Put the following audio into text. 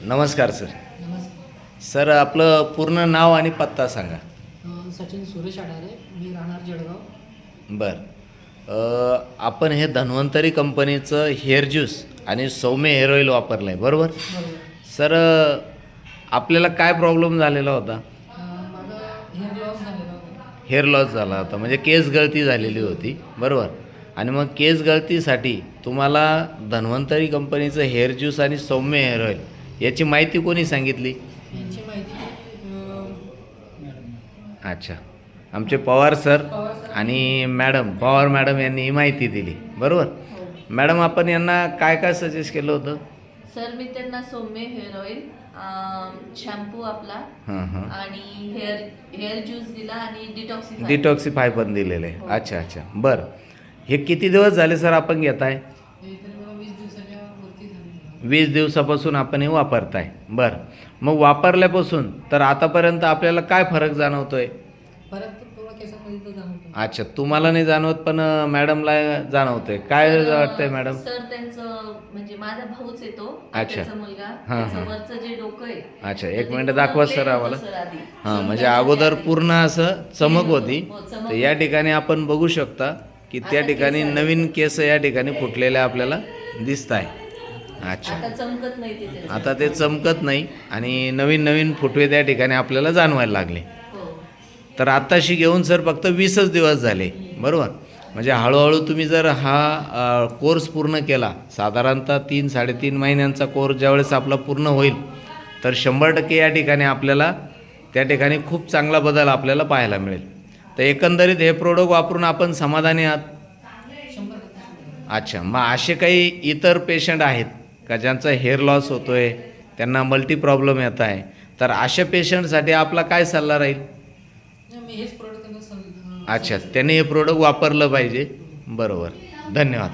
नमस्कार सर. नमस्कार. सर आपलं पूर्ण नाव आणि पत्ता सांगा. सचिन सुरेश आढारे, मी राहणार जळगाव. बरं. आपण हे धन्वंतरी कंपनीचं हेअर ज्यूस आणि सौम्य हेअर ऑइल वापरलं आहे बरोबर. बरोबर. सर आपल्याला काय प्रॉब्लेम झालेला होता? माझा हेअर लॉस झालेला होता. हेअर लॉस झाला होता म्हणजे केस गळती झालेली होती बरोबर. आणि मग केस गळतीसाठी तुम्हाला धन्वंतरी कंपनीचं हेअर ज्यूस आणि सौम्य हेअर ऑइल याची माहिती कोणी सांगितली? यांची माहिती अच्छा, आमचे पवार सर पवार सर आणि पवार मॅडम यांनी ही माहिती दिली बरोबर. हो. मॅडम आपण यांना काय काय सजेस्ट केलं होतं? सर मी त्यांना सौम्य हेअर ऑइल, शॅम्पू आपला हां हां आणि हेअर ज्यूस दिला आणि डिटॉक्सिफाय पण दिलेलं आहे. अच्छा अच्छा बरं. हे किती दिवस झाले सर आपण घेताय? हे तरी मला 20 दिवसाच्या वरती झाले. 20 दिवसापासून आपण हे वापरताय. बरं, मग वापरल्यापासून तर आतापर्यंत आपल्याला काय फरक जाणवतोय? परत थोडा केसांमध्ये तर जाणवतो. अच्छा, तुम्हाला नाही जाणवत पण मॅडमला जाणवतोय. काय वाटतंय मॅडम? सर त्यांचं म्हणजे माझा भाऊच येतो, अच्छा. त्याचा मुलगा, हां, त्याचं हां. वरचं जे डोकं आहे. अच्छा, तर एक ते मिनिट पूर्ण दाखवा plain सर होतं आम्हाला. सर आधी. हां, म्हणजे सुंदर अगोदर झाले. पूर्ण असं चमक होती. हो, चमक तर या होती. ठिकाणी आपण बघू शकता की त्या आता ठिकाणी केस आले. नवीन केस या ठिकाणी फुटलेल्या आपल्याला दिसत आहे. अच्छा, आता चमकत नाही ते त्याचं. आता ते चमकत नाही आणि नवीन नवीन फुटवे त्या ठिकाणी आपल्याला जाणवायला लागले. हो. तर आत्ताशी घेऊन सर फक्त 20च दिवस झाले बरोबर. म्हणजे हळूहळू तुम्ही जर हा कोर्स पूर्ण केला, साधारणतः 3-3.5 महिन्यांचा कोर्स ज्यावेळेस आपला पूर्ण होईल तर 100% या ठिकाणी आपल्याला त्या ठिकाणी खूप चांगला बदल आपल्याला पाहायला मिळेल. तर एकंदरीत हे प्रोडक्ट वापरून आपण समाधानी आहात? 100%. अच्छा, मग असे काही इतर पेशंट आहेत का ज्यांचा हेअर लॉस होतो आहे, त्यांना मल्टी प्रॉब्लेम येत आहे, तर अशा पेशंटसाठी आपला काय सल्ला राहील? मी हेच प्रोडक्ट त्यांना अच्छा, त्यांनी हे प्रोडक्ट वापरलं पाहिजे. बरोबर, धन्यवाद.